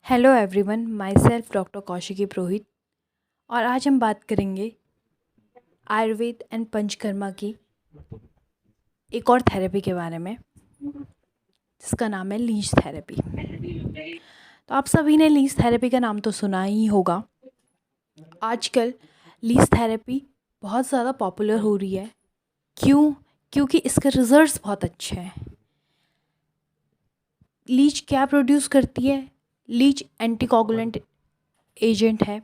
Hello everyone, my self doctor Kaushiki Purohit. और आज हम बात करेंगे आयुर्वेद एंड पंचकर्मा की एक और थेरेपी के बारे में, जिसका नाम है लीच थेरेपी। तो आप सभी ने लीच थेरेपी का नाम तो सुना ही होगा। आजकल लीच थेरेपी बहुत ज़्यादा पॉपुलर हो रही है। क्यों? क्योंकि इसके रिजल्ट्स बहुत अच्छे हैं। लीच क्या प्रोड्यूस करती है? लीच एंटीकोगुलेंट एजेंट है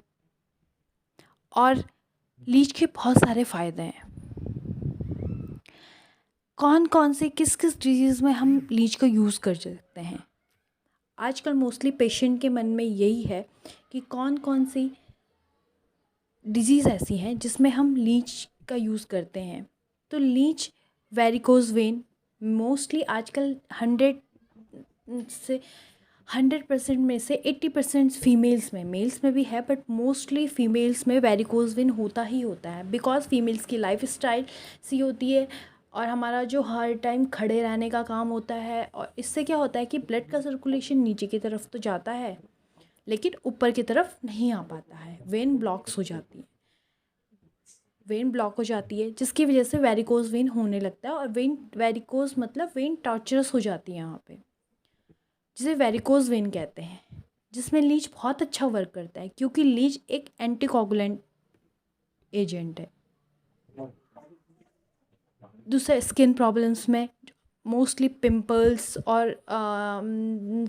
और लीच के बहुत सारे फ़ायदे हैं। कौन कौन से किस किस डिजीज़ में हम लीच को यूज़ कर सकते हैं? आजकल मोस्टली पेशेंट के मन में यही है कि कौन कौन सी डिजीज़ ऐसी हैं जिसमें हम लीच का यूज़ करते हैं। तो लीच वेरिकोज वेन मोस्टली आजकल 100% में से 80% फीमेल्स में, मेल्स में भी है बट मोस्टली फीमेल्स में वेरिकोज वेन होता ही होता है। बिकॉज फीमेल्स की लाइफ स्टाइल सी होती है और हमारा जो हर टाइम खड़े रहने का काम होता है, और इससे क्या होता है कि ब्लड का सर्कुलेशन नीचे की तरफ तो जाता है लेकिन ऊपर की तरफ नहीं आ पाता है। वेन ब्लॉक्स हो जाती है, वेन ब्लॉक हो जाती है जिसकी वजह से वेरिकोज वेन होने लगता है। और वेरिकोज मतलब वेन टॉर्चरस हो जाती है यहाँ पे, जिसे वेरिकोज वेन कहते हैं, जिसमें लीच बहुत अच्छा वर्क करता है क्योंकि लीच एक एंटीकोगुलेंट एजेंट है। दूसरा, स्किन प्रॉब्लम्स में मोस्टली पिंपल्स और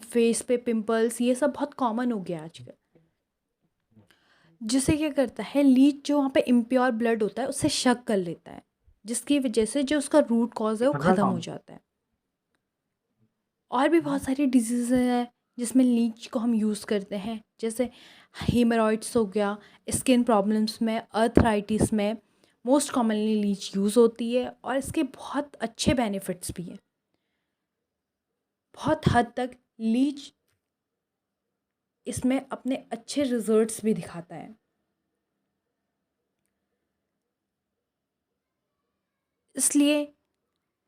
फेस पे पिंपल्स, ये सब बहुत कॉमन हो गया आजकल। जिसे क्या करता है, लीच जो वहाँ पे इम्प्योर ब्लड होता है उससे शक कर लेता है, जिसकी वजह से जो उसका रूट कॉज है वो ख़त्म हो जाता है। और भी बहुत सारी डिजीज़ हैं जिसमें लीच को हम यूज़ करते हैं, जैसे हीमोरॉइड्स हो गया, स्किन प्रॉब्लम्स में, अर्थराइटिस में मोस्ट कॉमनली लीच यूज़ होती है और इसके बहुत अच्छे बेनिफिट्स भी हैं। बहुत हद तक लीच इसमें अपने अच्छे रिजल्ट्स भी दिखाता है। इसलिए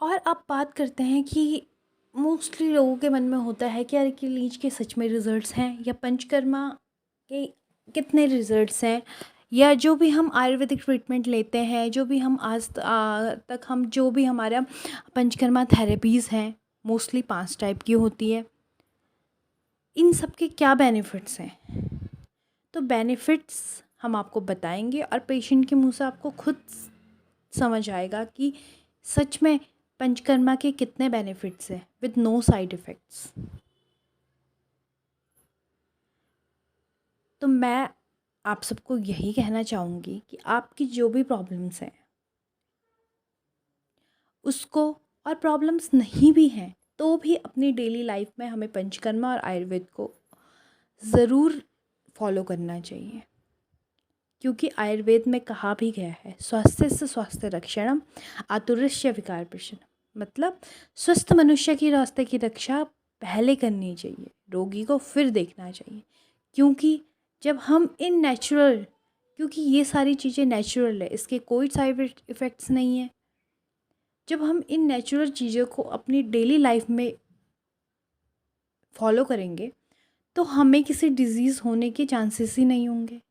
और अब बात करते हैं कि मोस्टली लोगों के मन में होता है कि यार कि लीच के सच में रिजल्ट्स हैं या पंचकर्मा के कितने रिजल्ट्स हैं, या जो भी हम आयुर्वेदिक ट्रीटमेंट लेते हैं, जो भी हम तक हम जो भी हमारा पंचकर्मा थेरेपीज़ हैं, मोस्टली 5 टाइप की होती है, इन सब के क्या बेनिफिट्स हैं। तो बेनिफिट्स हम आपको बताएंगे और पेशेंट के मुंह से आपको खुद समझ आएगा कि सच में पंचकर्मा के कितने बेनिफिट्स हैं विद नो साइड इफ़ेक्ट्स। तो मैं आप सबको यही कहना चाहूँगी कि आपकी जो भी प्रॉब्लम्स हैं उसको, और प्रॉब्लम्स नहीं भी हैं तो भी अपनी डेली लाइफ में हमें पंचकर्मा और आयुर्वेद को ज़रूर फॉलो करना चाहिए। क्योंकि आयुर्वेद में कहा भी गया है, स्वास्थ्य से स्वास्थ्य रक्षणम आतुरस्य विकार प्रशमनम, मतलब स्वस्थ मनुष्य की रास्ते की रक्षा पहले करनी चाहिए, रोगी को फिर देखना चाहिए। क्योंकि जब हम इन नेचुरल, क्योंकि ये सारी चीज़ें नेचुरल है, इसके कोई साइड इफ़ेक्ट्स नहीं है। जब हम इन नेचुरल चीज़ों को अपनी डेली लाइफ में फॉलो करेंगे तो हमें किसी डिज़ीज़ होने के चांसेस ही नहीं होंगे।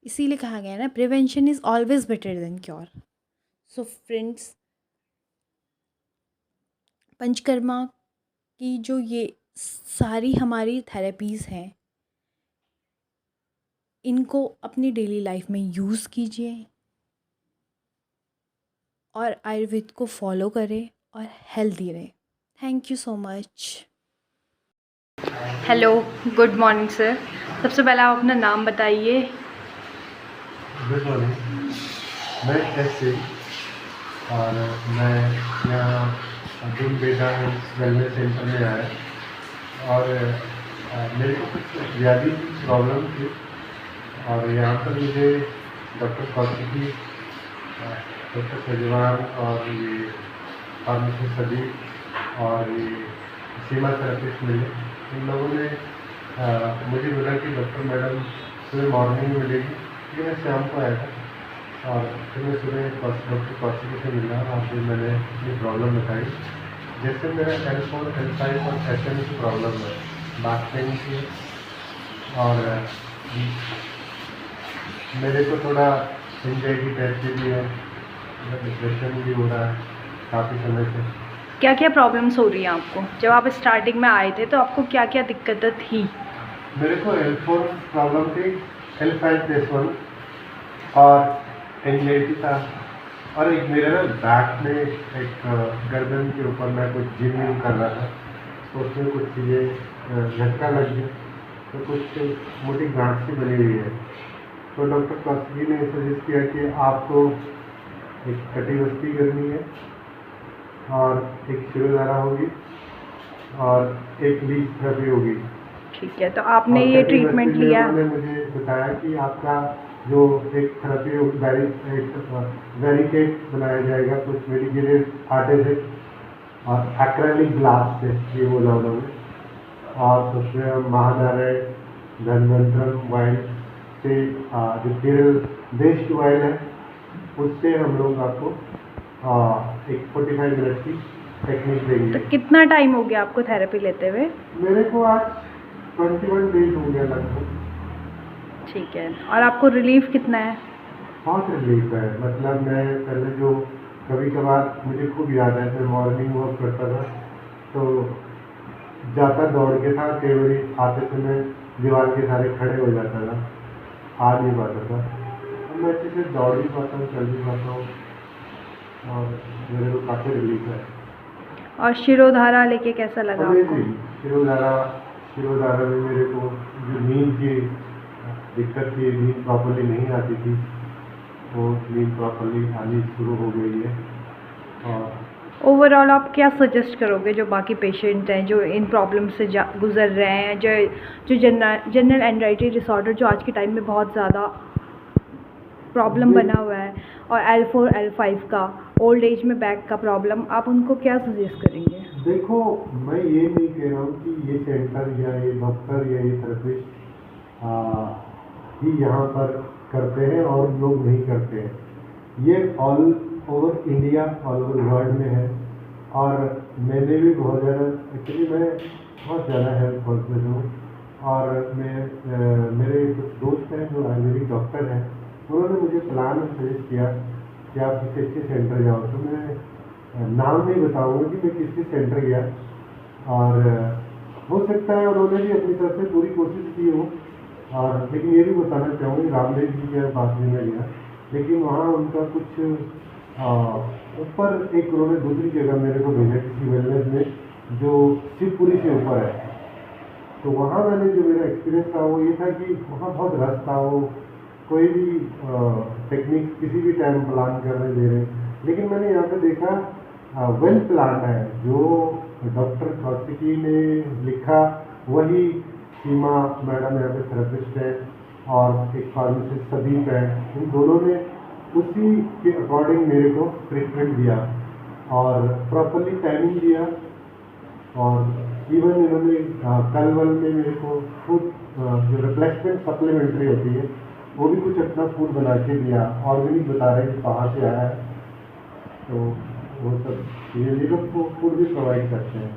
इसीलिए कहा गया है ना, prevention is always better than cure. So friends, panchakarma की जो ये सारी हमारी थेरेपीज़ हैं, इनको अपनी डेली लाइफ में यूज़ कीजिए और आयुर्वेद को फॉलो करें और हेल्दी रहें। Thank you so much. Hello, good morning sir. सबसे पहले आप अपना नाम बताइए। गुड मॉर्निंग, मैं ऐसे और मैं यहाँ अब्दुल बेदा वेलनेस सेंटर में आया और मेरे को कुछ व्याधि प्रॉब्लम थी और यहाँ पर मुझे डॉक्टर कौशिकी, डॉक्टर सजवान और ये फार्मेसी सदीक और ये सीमा थेरेपिस्ट मिले। इन लोगों ने मुझे बोला कि डॉक्टर मैडम सुबह मॉर्निंग में मिलेगी, कि मैं शाम को आया था और फिर मैं सुबह डॉक्टर कौशिकी से मिला और फिर मैंने ये प्रॉब्लम बताई। जैसे मेरा L4, L5 और SM की प्रॉब्लम है, बैक पेन की, और मेरे को थोड़ा एंजाइटी टाइप की भी है, डिप्रेशन भी हो रहा है काफ़ी समय से। क्या क्या प्रॉब्लम्स हो रही हैं आपको? जब आप स्टार्टिंग में आए थे तो आपको क्या क्या दिक्कतें थी? मेरे को L4 प्रॉब्लम थी, L5+1 और एंजाइटी था, और एक मेरे ना बैक में एक गर्दन के ऊपर मैं कुछ जिम विम कर रहा था, तो उसमें कुछ चीज़ें झटका लग गया, तो कुछ मोटी गांठ सी बनी हुई है। तो डॉक्टर कौशिकी ने सजेस्ट किया कि आपको एक कटिबस्ती करनी है और एक शिरोधारा होगी और एक लीफ थेरेपी होगी। ठीक है, तो आपने और ये कटिबस्ती ट्रीटमेंट में लिया? उन्होंने मुझे बताया कि आपका जो एक थेरेपी वेरिकेट बनाया जाएगा कुछ मेडिकेटेड आटे से और एक्रेलिक ग्लास से, ये बोला उन्होंने, और उसमें हम महानारायण धनवंतरम वाइल से जो केरल बेस्ड वाइल है उससे हम लोग आपको एक 45 मिनट की टेक्निक देंगे। तो कितना टाइम हो गया आपको थेरेपी लेते हुए? मेरे को आज 21 डेज हो गया लगभग। ठीक है, और आपको रिलीफ कितना है? बहुत रिलीफ है, मतलब मैं पहले जो कभी कभार मुझे खूब याद है, मैं मॉर्निंग वॉक करता था तो जाता दौड़ के था, कई बार आते समय दीवार के सारे खड़े हो जाता था, आ नहीं पाता था। अब मैं अच्छे से दौड़ भी पाता हूँ, चल भी पाता हूँ और मेरे को काफ़ी रिलीफ है। और शिरोधारा लेके कैसा लगा आपको? अमेजिंग। शिरोधारा में मेरे को जो नींद की दिक्कत थी, नींद प्रॉपरली नहीं आती थी, वो नींद प्रॉपरली आनी शुरू हो गई है। और ओवरऑल आप क्या सजेस्ट करोगे जो बाकी पेशेंट हैं जो इन प्रॉब्लम से गुजर रहे हैं, जो जो जनरल एंजाइटी डिसऑर्डर जो आज के टाइम में बहुत ज़्यादा प्रॉब्लम बना हुआ है, और L4 L5 का ओल्ड एज में बैक का प्रॉब्लम, आप उनको क्या सजेस्ट करेंगे? देखो, मैं ये नहीं कह रहा हूँ कि ये सेंटर या ये डॉक्टर या ये थेरेपिस्ट ही यहाँ पर करते हैं और लोग नहीं करते हैं। ये all over India, all over world में है। और मैंने भी बहुत ज़्यादा, एक्चुअली मैं बहुत ज़्यादा हेल्थ कॉन्शियस हूँ, और मेरे कुछ दोस्त हैं जो आयुर्वेदिक डॉक्टर हैं, उन्होंने मुझे प्लान सजेस्ट किया कि आप किसी अच्छे सेंटर जाओ। तो मैं नाम नहीं बताऊंगा कि मैं किस किस सेंटर गया, और हो सकता है उन्होंने भी अपनी तरफ से पूरी कोशिश की हो, और लेकिन ये भी बताना चाहूँगी, रामदेव जी के पास में मैं गया, लेकिन वहाँ उनका कुछ ऊपर एक उन्होंने दूसरी जगह मेरे को भेजा किसी वेलनेस में जो शिवपुरी से ऊपर है। तो वहाँ मैंने जो मेरा एक्सपीरियंस था वो ये था कि वहाँ बहुत रस था, वो कोई भी टेक्निक किसी भी टाइम प्लान करने दे रहे, लेकिन मैंने यहाँ पे देखा वेल प्लान है, जो डॉक्टर कौशिकी ने लिखा वही सीमा मैडम यहाँ पे थेरेपिस्ट है, और एक फार्मासिस्ट सदीप है, इन दोनों ने उसी के अकॉर्डिंग मेरे को ट्रीटमेंट दिया और प्रॉपरली टाइमिंग दिया। और इवन इन्होंने कल वल में मेरे को फूड जो रिप्लेसमेंट सप्लीमेंट्री होती है वो भी कुछ अपना फूड बना के दिया, ऑर्गेनिक बता रहे कि कहाँ से आया है, तो वो सब ये लोग फूड भी प्रोवाइड करते हैं।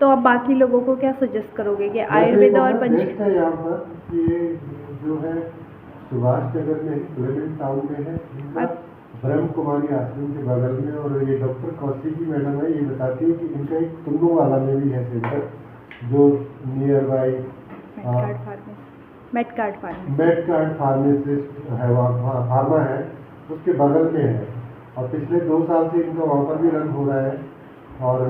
तो आप बाकी लोगों को क्या सजेस्ट करोगे कि आयुर्वेद और बेस्ट है यहाँ पर, ये जो है सुभाष नगर में, क्लेमेंट टाउन में है, इनका ब्रह्म कुमारी आश्रम के बगल में, और ये डॉक्टर कौशिकी मैडम है, ये बताती है कि इनका एक कुल्लू वाला में भी है सेंटर जो नियर बाई मेडकार्ड फार्मासिस्ट है, वहाँ फार्मा है उसके बगल में है, और पिछले 2 साल से इनका वहाँ पर भी रन हो रहा है। और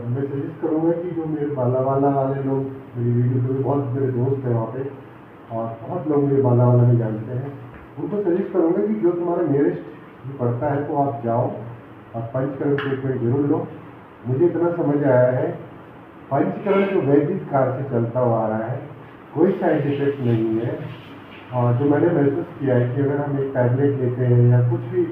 मैं सजेस्ट करूँगा कि जो मेरे बालावाला वाले लोग, मेरी वीडियो पे बहुत मेरे दोस्त हैं वहाँ पे, और बहुत लोग मेरे बालावाला में जानते हैं, उनको सजेस्ट करूँगा कि जो तुम्हारा नियरेस्ट पड़ता है तो आप जाओ और पंचकर्म ट्रीटमेंट जरूर लो। मुझे इतना समझ आया है, पंचकर्म जो वैदिक काल से चलता हुआ आ रहा है, कोई साइड इफेक्ट नहीं है, और जो मैंने महसूस किया है कि अगर हम एक टैबलेट लेते हैं या कुछ भी,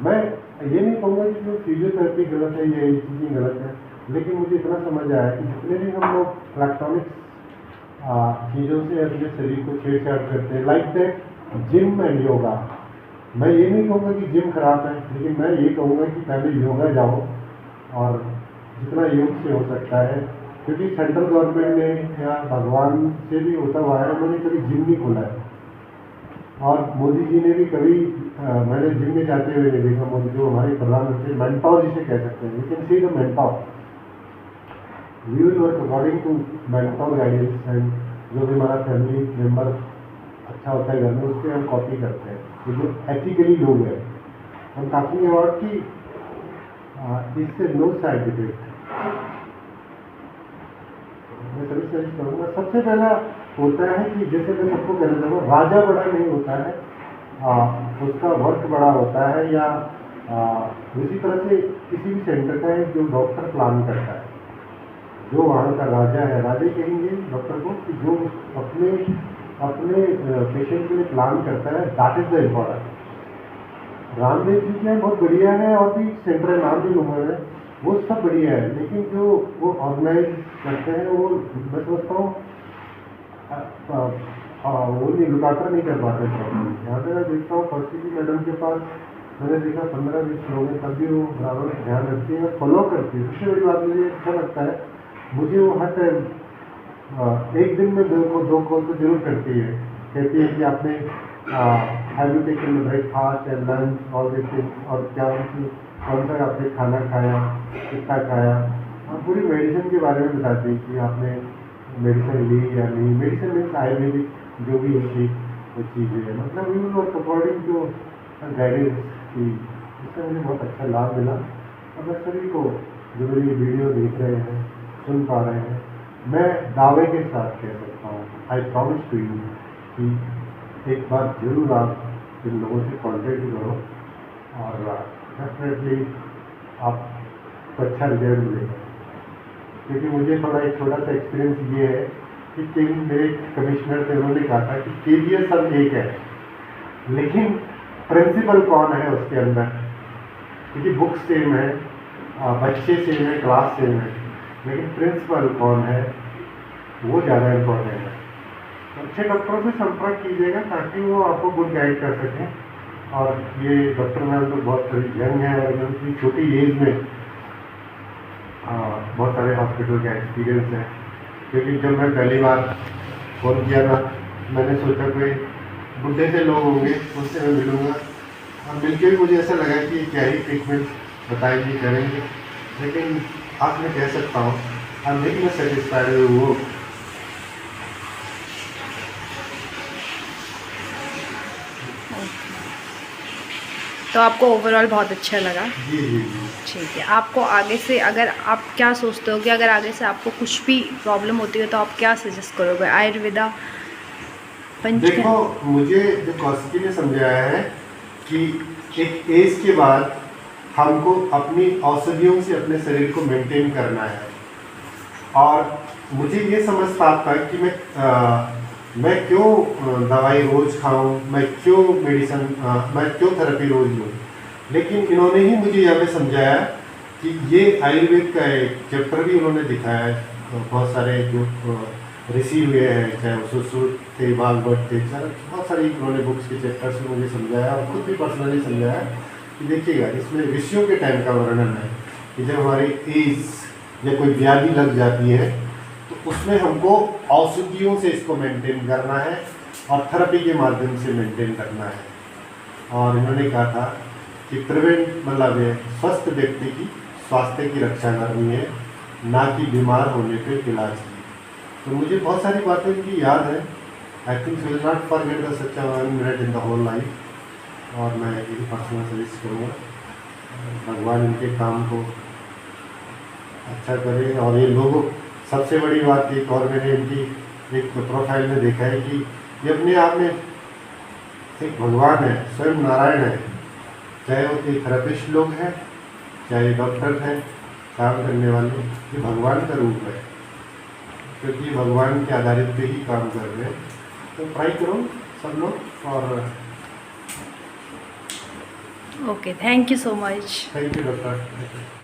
मैं ये नहीं कहूँगा कि जो फिजियोथेरेपी गलत है या ये चीज़ें गलत है, लेकिन मुझे इतना समझ आया कि जितने भी हम लोग इलेक्ट्रॉनिक्स चीज़ों से अपने शरीर को छेड़छाड़ करते हैं, like that gym and yoga, मैं ये नहीं कहूँगा कि जिम खराब है, लेकिन मैं ये कहूँगा कि पहले योगा जाओ, और जितना योग से हो सकता है क्योंकि सेंट्रल गवर्नमेंट ने या भगवान से भी होता हुआ है, उन्होंने कभी जिम नहीं खोला है। और मोदी जी ने भी कभी मैंने जिम में जाते हुए नहीं देखा। मोदी जो हमारे प्रधानमंत्री मैन पावर जिसे कह सकते हैं, you can see the manpower, we will work according to manpower guidance. And जो भी हमारा फैमिली मेम्बर अच्छा होता है घर में, उसके हम कॉपी करते हैं। ये जो एथिकली लोग हैं, हम टॉकिंग अबाउट कि इससे नो साइड इफेक्ट। मैं सभी सजेस्ट करूँगा, सबसे पहला होता है कि जैसे मैं सबको कहना चाहूँगा, राजा बड़ा नहीं होता है, उसका वर्क बड़ा होता है। या उसी तरह से किसी भी सेंटर का है जो डॉक्टर प्लान करता है, जो वहाँ का राजा है, राजा ही कहेंगे डॉक्टर को, कि जो अपने पेशेंट के लिए प्लान करता है, that is the important. Ramdev ji क्या बहुत बढ़िया है, और भी सेंटर है, नाम भी लूँगा मैं, वो सब बढ़िया है, लेकिन जो वो ऑर्गेनाइज करते हैं वो मैं समझता हूँ वो नहीं लुकाकर नहीं कर पाते। यहाँ पे मैं देखता हूँ फर्स्ट की मैडम के पास मैंने देखा 15-20 लोग हैं, तब भी वो बराबर ध्यान रखती है, फॉलो करती है। सबसे बड़ी बात मुझे अच्छा लगता है, मुझे वो हर टाइम एक दिन में दो कॉल तो जरूर करती है। कहती है कि आपने have you taken breakfast and lunch all this things, और क्या उनकी कौन सा आपने खाना खाया, कितना खाया, और पूरी मेडिसिन के बारे में बताती है कि आपने मेडिसिन ली या नहीं। मेडिसिन मीन्स आयुर्वेदिक जो भी उनकी वो चीज़ें है, मतलब we will according to guidance की। इससे मुझे बहुत अच्छा लाभ मिला। और मैं सभी को जो मेरी वीडियो देख रहे हैं, सुन पा रहे हैं, मैं दावे के साथ कह सकता हूँ, आई प्रॉमिस टू यू, कि एक बार जरूर आप इन लोगों से कॉन्टेक्ट करो, और डेफिनेटली आपको अच्छा रिजल्ट मिलेगा। क्योंकि मुझे थोड़ा एक छोटा सा एक्सपीरियंस ये है कि मेरे कमिश्नर थे, उन्होंने कहा था कि KGS सब एक है, लेकिन प्रिंसिपल कौन है उसके अंदर, क्योंकि बुक सेम है, बच्चे सेम है, क्लास सेम है, लेकिन प्रिंसिपल कौन है वो ज़्यादा इम्पोर्टेंट है। अच्छे डॉक्टरों से संपर्क कीजिएगा ताकि वो आपको गुड गाइड कर सकें। और ये डॉक्टर मैम तो बहुत यंग है, और इतनी छोटी एज में बहुत सारे हॉस्पिटल का एक्सपीरियंस है। क्योंकि जब मैं पहली बार फ़ोन किया था, मैंने सोचा कोई बुढ़े से लोग होंगे, उनसे मैं मिलूँगा, और मिलकर भी मुझे ऐसा लगा कि क्या ही ट्रीटमेंट बताएंगे, करेंगे। लेकिन आज मैं कह सकता हूँ, I am very much satisfied with वो। तो आपको ओवरऑल बहुत अच्छा लगा? जी जी जी। ठीक है। आपको आगे से, अगर आप क्या सोचते हो कि अगर आगे से आपको कुछ भी प्रॉब्लम होती है तो आप क्या सजेस्ट करोगे? आयुर्वेदा देखो, मुझे जो कौशिकी ने समझाया है कि एक एज के बाद हमको अपनी औषधियों से अपने शरीर को मेंटेन करना है। और मुझे ये समझ पाता है कि मैं क्यों दवाई रोज़ खाऊं, मैं क्यों मेडिसिन, मैं क्यों थेरेपी रोज़ लूँ। लेकिन इन्होंने ही मुझे यहाँ पे समझाया कि ये आयुर्वेद का एक चैप्टर भी उन्होंने दिखाया है। बहुत सारे जो ऋषि हुए हैं, चाहे वो सुश्रुत थे, भागवत थे, बहुत सारी उन्होंने बुक्स के चैप्टर से मुझे समझाया, और खुद भी पर्सनली समझाया कि देखिएगा इसमें ऋषियों के टाइम का वर्णन है कि जब हमारी एज या कोई व्याधि लग जाती है तो उसमें हमको औषधियों से इसको मेंटेन करना है, और थेरेपी के माध्यम से मेंटेन करना है। और इन्होंने कहा था कि प्रिवेंट मतलब स्वस्थ व्यक्ति की स्वास्थ्य की रक्षा करनी है, ना कि बीमार होने पे इलाज की। तो मुझे बहुत सारी बातें इनकी याद है। I think will not forget the such 1 minute in the whole life. और मैं यही पर्सनल सजेस्ट करूँगा, भगवान इनके काम को अच्छा करे। और ये लोगों, सबसे बड़ी बात एक और मैंने इनकी एक प्रोफाइल में देखा है कि ये अपने आप में एक भगवान है, स्वयं नारायण है। चाहे वो एक थेरेपिस्ट लोग हैं, चाहे डॉक्टर हैं, काम करने वाले, ये भगवान का रूप है, क्योंकि भगवान के आधारित पे ही काम कर रहे हैं। तो ट्राई करो सब लोग। और okay, thank you so much. Thank you doctor.